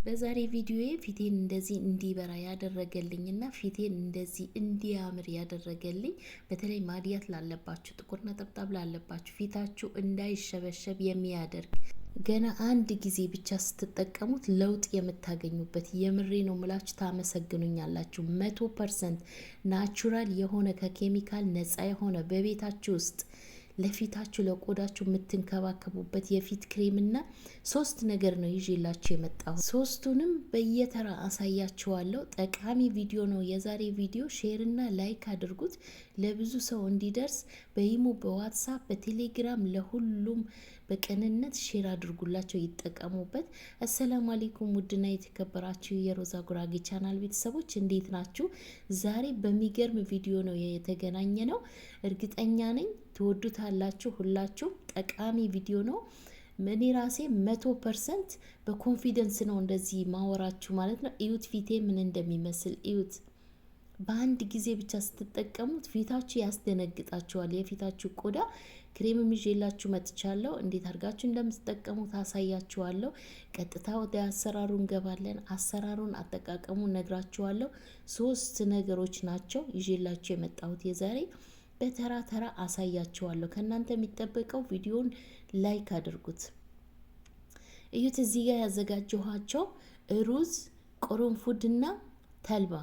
በዛሬ ቪዲዮዬ ፊቴን እንደዚህ እንዲበራ ያደረገልኝና ፊቴን እንደዚህ እንዲያምር ያደረገልኝ በተለይ ማዲያት ላለባችሁ፣ ጥቁር ነጠብጣብ ላለባችሁ፣ ፊታችሁ እንዳይሸበሸብ የሚያደርግ ገና አንድ ጊዜ ብቻ ስትጠቀሙት ለውጥ የምታገኙበት የምሬ ነው ምላችሁ ታመሰግኑኛላችሁ። 100% ናቹራል የሆነ ከኬሚካል ነፃ የሆነ በቤታችሁ ውስጥ ለፊታችሁ ለቆዳችሁ የምትንከባከቡበት የፊት ክሬምና 3 ነገር ነው ይዤላችሁ የመጣሁ። ሶስቱንም በየተራ አሳያችኋለሁ። ጠቃሚ ቪዲዮ ነው የዛሬ ቪዲዮ። ሼርና ላይክ አድርጉት ለብዙ ሰው እንዲደርስ። በኢሞ፣ በዋትሳፕ፣ በቴሌግራም ለሁሉም በቅንነት ሼር አድርጉላቸው ይጠቀሙበት። አሰላሙ አለይኩም ውድና የተከበራችሁ የሮዛ ጉራጌ ቻናል ቤተሰቦች እንዴት ናችሁ? ዛሬ በሚገርም ቪዲዮ ነው የተገናኘ ነው። እርግጠኛ ነኝ ትወዱታላችሁ። ሁላችሁም ጠቃሚ ቪዲዮ ነው። እኔ ራሴ 100% በኮንፊደንስ ነው እንደዚህ ማወራችሁ ማለት ነው። እዩት ፊቴ ምን እንደሚመስል እዩት። በአንድ ጊዜ ብቻ ስትጠቀሙት ፊታችሁ ያስደነግጣችኋል። የፊታችሁ ቆዳ ክሬም ይዤላችሁ መጥቻለሁ። እንዴት አድርጋችሁ እንደምትጠቀሙት አሳያችኋለሁ። ቀጥታ ወደ አሰራሩ እንገባለን። አሰራሩን አጠቃቀሙን ነግራችኋለሁ። 3 ነገሮች ናቸው ይዤላችሁ የመጣሁት የዛሬ። በተራ ተራ አሳያችኋለሁ። ከእናንተ የሚጠበቀው ቪዲዮን ላይክ አድርጉት። እዩት። እዚህ ጋር ያዘጋጀኋቸው ሩዝ፣ ቅርንፉድና ተልባ፣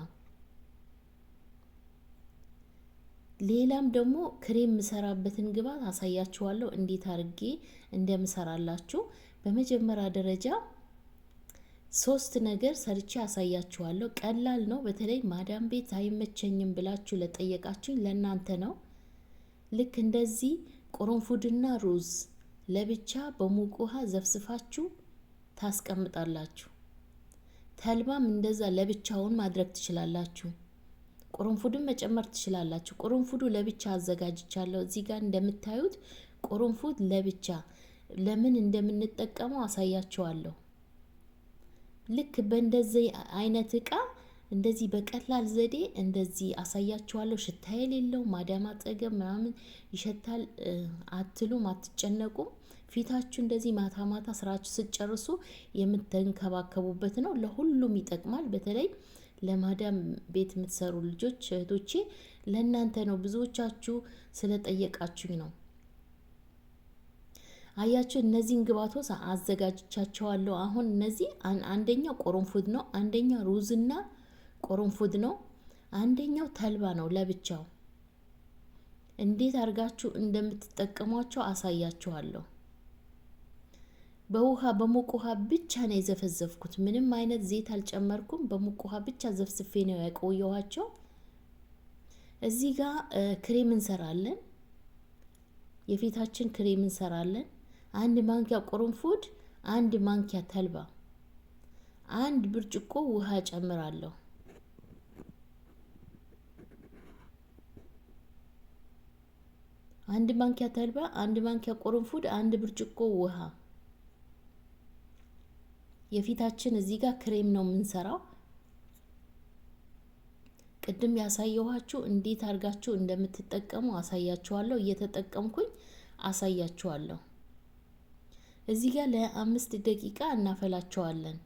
ሌላም ደግሞ ክሬም ምሰራበትን ግብአት አሳያችኋለሁ እንዴት አድርጌ እንደምሰራላችሁ። በመጀመሪያ ደረጃ 3 ነገር ሰርቼ አሳያችኋለሁ። ቀላል ነው። በተለይ ማዳም ቤት አይመቸኝም ብላችሁ ለጠየቃችሁኝ ለእናንተ ነው። ልክ እንደዚህ ቅርንፉድና ሩዝ ለብቻ በሙቅ ውሃ ዘፍዝፋችሁ ታስቀምጣላችሁ። ተልባም እንደዛ ለብቻውን ማድረግ ትችላላችሁ። ቅርንፉድን መጨመር ትችላላችሁ። ቅርንፉዱ ለብቻ አዘጋጅቻለሁ። እዚህ ጋር እንደምታዩት ቅርንፉድ ለብቻ ለምን እንደምንጠቀመው አሳያችኋለሁ። ልክ በእንደዚህ አይነት እቃ እንደዚህ በቀላል ዘዴ እንደዚህ አሳያችኋለሁ። ሽታ የሌለው ማዳም አጠገብ ምናምን ይሸታል አትሉም፣ አትጨነቁም። ፊታችሁ እንደዚህ ማታ ማታ ስራችሁ ስትጨርሱ የምትንከባከቡበት ነው። ለሁሉም ይጠቅማል። በተለይ ለማዳም ቤት የምትሰሩ ልጆች እህቶቼ ለእናንተ ነው። ብዙዎቻችሁ ስለጠየቃችሁኝ ነው። አያችሁ እነዚህን ግብአቶች አዘጋጅቻቸዋለሁ። አሁን እነዚህ አንደኛው ቅርንፉድ ነው፣ አንደኛው ሩዝና ቅርንፉድ ነው፣ አንደኛው ተልባ ነው ለብቻው። እንዴት አድርጋችሁ እንደምትጠቀሟቸው አሳያችኋለሁ። በውሃ በሙቅ ውሃ ብቻ ነው የዘፈዘፍኩት። ምንም አይነት ዘይት አልጨመርኩም። በሙቅ ውሃ ብቻ ዘፍዝፌ ነው ያቆየኋቸው። እዚህ ጋር ክሬም እንሰራለን። የፊታችን ክሬም እንሰራለን። 1 ማንኪያ ቅርንፉድ፣ 1 ማንኪያ ተልባ፣ 1 ብርጭቆ ውሃ ጨምራለሁ። 1 ማንኪያ ተልባ፣ 1 ማንኪያ ቅርንፉድ፣ 1 ብርጭቆ ውሃ። የፊታችን እዚህ ጋር ክሬም ነው የምንሰራው። ቅድም ያሳየኋችሁ እንዴት አድርጋችሁ እንደምትጠቀሙ አሳያችኋለሁ። እየተጠቀምኩኝ አሳያችኋለሁ። እዚህ ጋር ለ5 ደቂቃ እናፈላቸዋለን።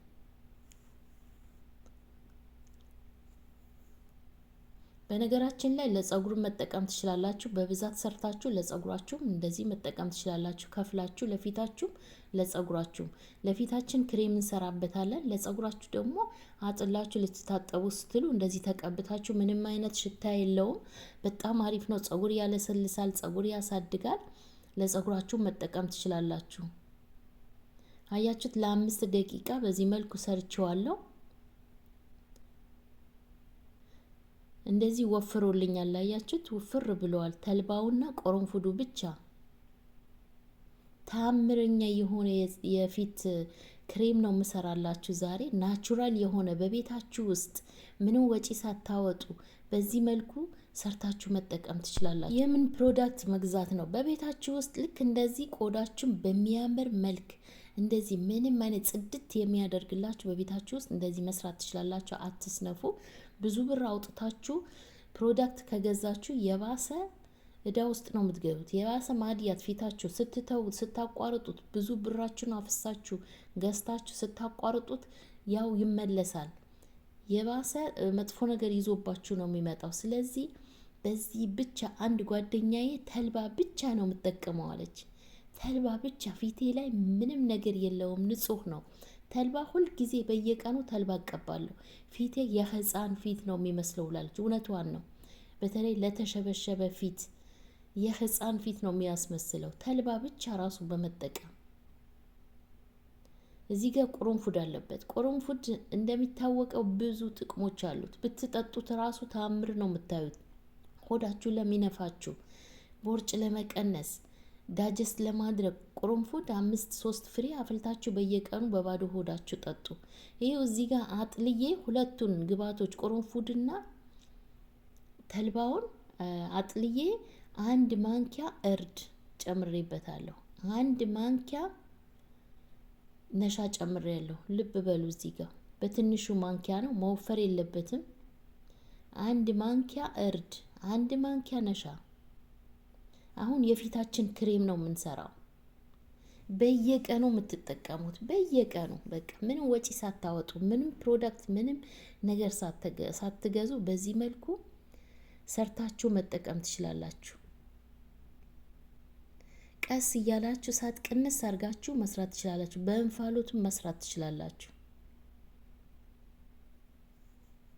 በነገራችን ላይ ለጸጉር መጠቀም ትችላላችሁ። በብዛት ሰርታችሁ ለጸጉራችሁ እንደዚህ መጠቀም ትችላላችሁ። ከፍላችሁ ለፊታችሁ ለጸጉራችሁ። ለፊታችን ክሬም እንሰራበታለን። ለጸጉራችሁ ደግሞ አጥላችሁ ልትታጠቡ ስትሉ እንደዚህ ተቀብታችሁ ምንም አይነት ሽታ የለውም። በጣም አሪፍ ነው። ጸጉር ያለሰልሳል፣ ጸጉር ያሳድጋል። ለጸጉራችሁ መጠቀም ትችላላችሁ። አያችሁት? ለ5 ደቂቃ በዚህ መልኩ ሰርቼዋለሁ። እንደዚህ ወፍሮልኛል። አያችሁት? ውፍር ብለዋል። ተልባውና ቅርንፉዱ ብቻ ታምረኛ የሆነ የፊት ክሬም ነው ምሰራላችሁ ዛሬ። ናቹራል የሆነ በቤታችሁ ውስጥ ምንም ወጪ ሳታወጡ በዚህ መልኩ ሰርታችሁ መጠቀም ትችላላችሁ። የምን ፕሮዳክት መግዛት ነው? በቤታችሁ ውስጥ ልክ እንደዚህ ቆዳችሁን በሚያምር መልክ እንደዚህ ምንም አይነት ጽድት የሚያደርግላችሁ በቤታችሁ ውስጥ እንደዚህ መስራት ትችላላችሁ። አትስነፉ። ብዙ ብር አውጥታችሁ ፕሮዳክት ከገዛችሁ የባሰ እዳ ውስጥ ነው የምትገቡት። የባሰ ማዲያት ፊታችሁ ስትተውት ስታቋርጡት ብዙ ብራችሁን አፍሳችሁ ገዝታችሁ ስታቋርጡት ያው ይመለሳል። የባሰ መጥፎ ነገር ይዞባችሁ ነው የሚመጣው። ስለዚህ በዚህ ብቻ አንድ ጓደኛዬ ተልባ ብቻ ነው የምጠቀመው አለች። ተልባ ብቻ ፊቴ ላይ ምንም ነገር የለውም፣ ንጹህ ነው። ተልባ ሁልጊዜ በየቀኑ ተልባ እቀባለሁ፣ ፊቴ የህፃን ፊት ነው የሚመስለው ብላለች። እውነቷን ነው። በተለይ ለተሸበሸበ ፊት የህፃን ፊት ነው የሚያስመስለው ተልባ ብቻ ራሱ በመጠቀም። እዚህ ጋር ቁርንፉድ አለበት። ቁርንፉድ እንደሚታወቀው ብዙ ጥቅሞች አሉት። ብትጠጡት ራሱ ተአምር ነው የምታዩት። ሆዳችሁ ለሚነፋችሁ፣ ቦርጭ ለመቀነስ፣ ዳጀስት ለማድረግ ቁርንፉድ 3 ፍሬ አፍልታችሁ በየቀኑ በባዶ ሆዳችሁ ጠጡ። ይሄው እዚህ ጋር አጥልዬ ሁለቱን ግብአቶች ቁርንፉድና ተልባውን አጥልዬ 1 ማንኪያ እርድ ጨምሬበታለሁ። 1 ማንኪያ ነሻ ጨምሬያለሁ። ልብ በሉ እዚህ ጋር በትንሹ ማንኪያ ነው፣ መወፈር የለበትም። 1 ማንኪያ እርድ፣ 1 ማንኪያ ነሻ። አሁን የፊታችን ክሬም ነው የምንሰራው። በየቀኑ የምትጠቀሙት በየቀኑ በቃ ምንም ወጪ ሳታወጡ፣ ምንም ፕሮዳክት፣ ምንም ነገር ሳትገዙ በዚህ መልኩ ሰርታችሁ መጠቀም ትችላላችሁ። ቀስ እያላችሁ ሳት ቅንስ አድርጋችሁ መስራት ትችላላችሁ። በእንፋሎትም መስራት ትችላላችሁ።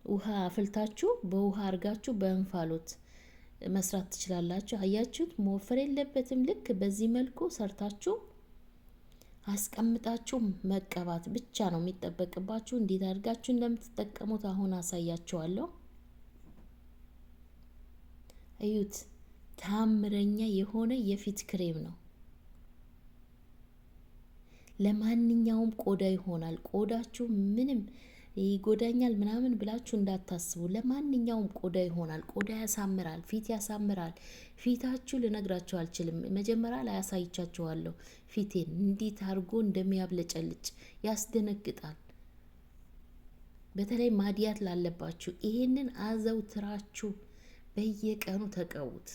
ውሃ አፍልታችሁ በውሃ አድርጋችሁ በእንፋሎት መስራት ትችላላችሁ። አያችሁት? መወፈር የለበትም። ልክ በዚህ መልኩ ሰርታችሁ አስቀምጣችሁ መቀባት ብቻ ነው የሚጠበቅባችሁ። እንዴት አድርጋችሁ እንደምትጠቀሙት አሁን አሳያችኋለሁ። እዩት። ታምረኛ የሆነ የፊት ክሬም ነው። ለማንኛውም ቆዳ ይሆናል። ቆዳችሁ ምንም ይጎዳኛል ምናምን ብላችሁ እንዳታስቡ። ለማንኛውም ቆዳ ይሆናል። ቆዳ ያሳምራል፣ ፊት ያሳምራል። ፊታችሁ ልነግራችሁ አልችልም። መጀመሪያ ላይ ያሳይቻችኋለሁ ፊቴን እንዴት አድርጎ እንደሚያብለጨልጭ ያስደነግጣል። በተለይ ማዲያት ላለባችሁ ይሄንን አዘውትራችሁ በየቀኑ ተቀቡት።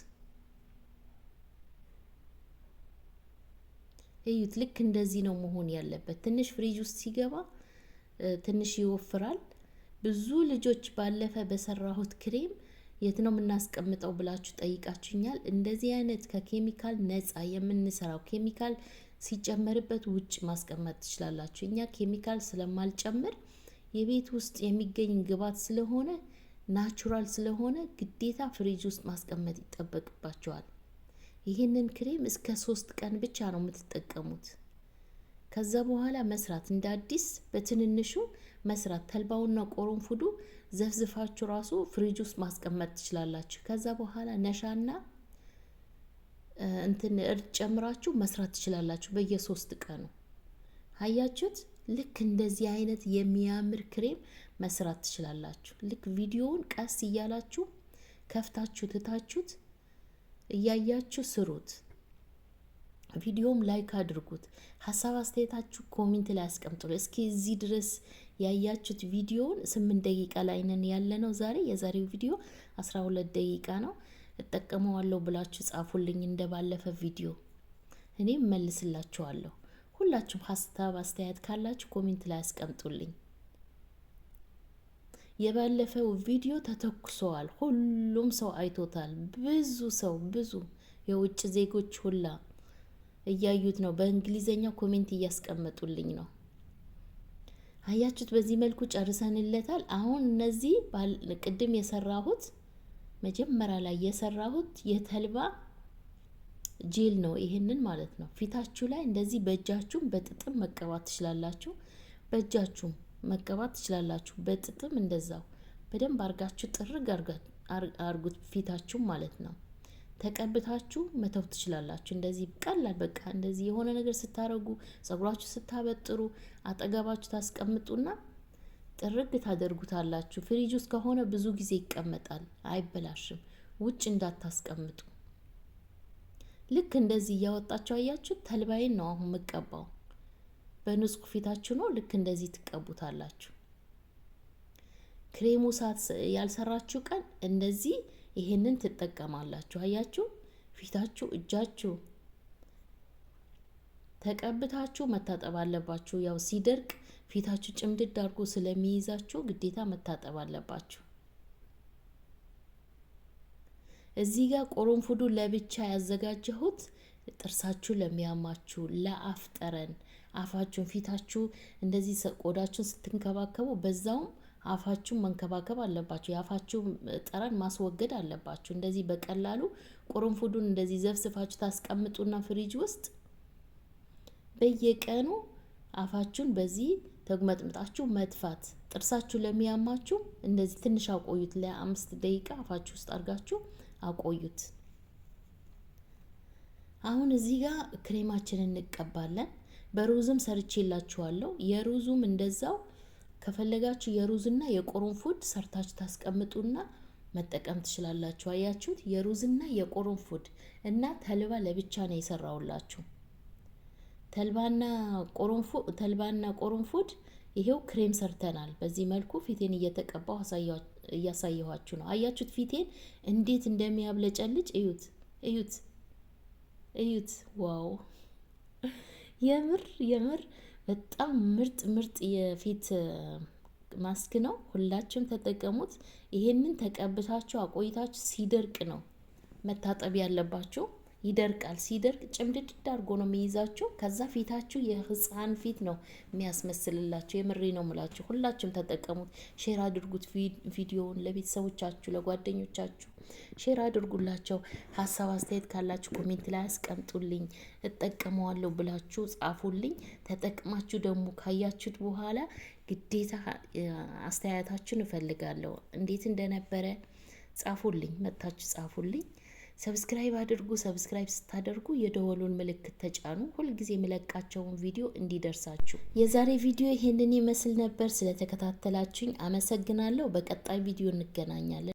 እዩት። ልክ እንደዚህ ነው መሆን ያለበት። ትንሽ ፍሪጅ ውስጥ ሲገባ ትንሽ ይወፍራል። ብዙ ልጆች ባለፈ በሰራሁት ክሬም የት ነው የምናስቀምጠው ብላችሁ ጠይቃችሁኛል። እንደዚህ አይነት ከኬሚካል ነፃ የምንሰራው ኬሚካል ሲጨመርበት ውጭ ማስቀመጥ ትችላላችሁ። እኛ ኬሚካል ስለማልጨምር የቤት ውስጥ የሚገኝ ግብዓት ስለሆነ ናቹራል ስለሆነ ግዴታ ፍሪጅ ውስጥ ማስቀመጥ ይጠበቅባቸዋል። ይህንን ክሬም እስከ 3 ቀን ብቻ ነው የምትጠቀሙት። ከዛ በኋላ መስራት እንደ አዲስ በትንንሹ መስራት። ተልባውና ቁርንፉዱ ዘፍዝፋችሁ ራሱ ፍሪጅ ውስጥ ማስቀመጥ ትችላላችሁ። ከዛ በኋላ ነሻና እርድ ጨምራችሁ መስራት ትችላላችሁ በየ3 ቀኑ። አያችሁት? ልክ እንደዚህ አይነት የሚያምር ክሬም መስራት ትችላላችሁ። ልክ ቪዲዮውን ቀስ እያላችሁ ከፍታችሁ ትታችሁት እያያችሁ ስሩት። ቪዲዮም ላይክ አድርጉት። ሀሳብ አስተያየታችሁ ኮሜንት ላይ አስቀምጡልኝ። እስኪ እዚህ ድረስ ያያችሁት ቪዲዮውን 8 ደቂቃ ላይ ነን ያለነው ዛሬ። የዛሬው ቪዲዮ 12 ደቂቃ ነው። እጠቀመዋለሁ ብላችሁ ጻፉልኝ እንደባለፈ ቪዲዮ፣ እኔም መልስላችኋለሁ። ሁላችሁም ሀሳብ አስተያየት ካላችሁ ኮሜንት ላይ አስቀምጡልኝ። የባለፈው ቪዲዮ ተተኩሷል። ሁሉም ሰው አይቶታል። ብዙ የውጭ ዜጎች ሁላ እያዩት ነው። በእንግሊዘኛ ኮሜንት እያስቀመጡልኝ ነው። አያችሁት? በዚህ መልኩ ጨርሰንለታል። አሁን እነዚህ ቅድም የሰራሁት መጀመሪያ ላይ የሰራሁት የተልባ ጄል ነው። ይሄንን ማለት ነው ፊታችሁ ላይ እንደዚህ በእጃችሁም በጥጥም መቀባት ትችላላችሁ። በእጃችሁም መቀባት ትችላላችሁ። በጥጥም እንደዛው በደንብ አርጋችሁ ጥርግ አርጉት ፊታችሁ ማለት ነው። ተቀብታችሁ መተው ትችላላችሁ። እንደዚህ ቀላል በቃ እንደዚህ የሆነ ነገር ስታረጉ፣ ጸጉራችሁ ስታበጥሩ አጠገባችሁ ታስቀምጡና ጥርግ ታደርጉታላችሁ። ፍሪጅ ውስጥ ከሆነ ብዙ ጊዜ ይቀመጣል፣ አይበላሽም። ውጭ እንዳታስቀምጡ። ልክ እንደዚህ እያወጣችሁ አያችሁ። ተልባዬን ነው አሁን የምቀባው። በንጹህ ፊታችሁ ነው። ልክ እንደዚህ ትቀቡታላችሁ። ክሬሙ ያልሰራችሁ ቀን እንደዚህ ይሄንን ትጠቀማላችሁ። አያችሁ? ፊታችሁ፣ እጃችሁ ተቀብታችሁ መታጠብ አለባችሁ። ያው ሲደርቅ ፊታችሁ ጭምድድ አድርጎ ስለሚይዛችሁ ግዴታ መታጠብ አለባችሁ። እዚህ ጋር ቅርንፉዱ ለብቻ ያዘጋጀሁት ጥርሳችሁ ለሚያማችሁ፣ ለአፍ ጠረን፣ አፋችሁን ፊታችሁ እንደዚህ ቆዳችሁን ስትንከባከቡ በዛውም አፋችሁን መንከባከብ አለባችሁ። የአፋችሁ ጠረን ማስወገድ አለባችሁ። እንደዚህ በቀላሉ ቅርንፉዱን እንደዚህ ዘፍዝፋችሁ ታስቀምጡና ፍሪጅ ውስጥ በየቀኑ አፋችሁን በዚህ ተጉመጥምጣችሁ መጥፋት። ጥርሳችሁ ለሚያማችሁ እንደዚህ ትንሽ አቆዩት፣ ለ5 ደቂቃ አፋችሁ ውስጥ አድርጋችሁ አቆዩት። አሁን እዚህ ጋር ክሬማችንን እንቀባለን። በሩዝም ሰርቼላችኋለሁ። የሩዙም እንደዛው ከፈለጋችሁ የሩዝና የቅርንፉድ ሰርታችሁ ታስቀምጡና መጠቀም ትችላላችሁ። አያችሁት? የሩዝና የቅርንፉድ እና ተልባ ለብቻ ነው የሰራውላችሁ። ተልባና ቅርንፉድ ይሄው ክሬም ሰርተናል። በዚህ መልኩ ፊቴን እየተቀባው እያሳየኋችሁ ነው። አያችሁት? ፊቴን እንዴት እንደሚያብለጨልጭ እዩት፣ እዩት፣ እዩት። ዋው! የምር በጣም ምርጥ የፊት ማስክ ነው። ሁላችሁም ተጠቀሙት። ይሄንን ተቀብታችሁ አቆይታችሁ ሲደርቅ ነው መታጠብ ያለባችሁ። ይደርቃል። ሲደርቅ ጭምድድ አድርጎ ነው የሚይዛችሁ። ከዛ ፊታችሁ የህፃን ፊት ነው የሚያስመስልላችሁ። የምሬ ነው ምላችሁ። ሁላችሁም ተጠቀሙት። ሼር አድርጉት ቪዲዮውን ለቤተሰቦቻችሁ፣ ለጓደኞቻችሁ ሼር አድርጉላቸው። ሀሳብ አስተያየት ካላችሁ ኮሜንት ላይ አስቀምጡልኝ። እጠቀመዋለሁ ብላችሁ ጻፉልኝ። ተጠቅማችሁ ደግሞ ካያችሁት በኋላ ግዴታ አስተያየታችሁን እፈልጋለሁ። እንዴት እንደነበረ ጻፉልኝ፣ መታችሁ ጻፉልኝ። ሰብስክራይብ አድርጉ። ሰብስክራይብ ስታደርጉ የደወሉን ምልክት ተጫኑ። ሁልጊዜ የምለቃቸውን ቪዲዮ እንዲደርሳችሁ። የዛሬ ቪዲዮ ይሄንን ይመስል ነበር። ስለተከታተላችሁኝ አመሰግናለሁ። በቀጣይ ቪዲዮ እንገናኛለን።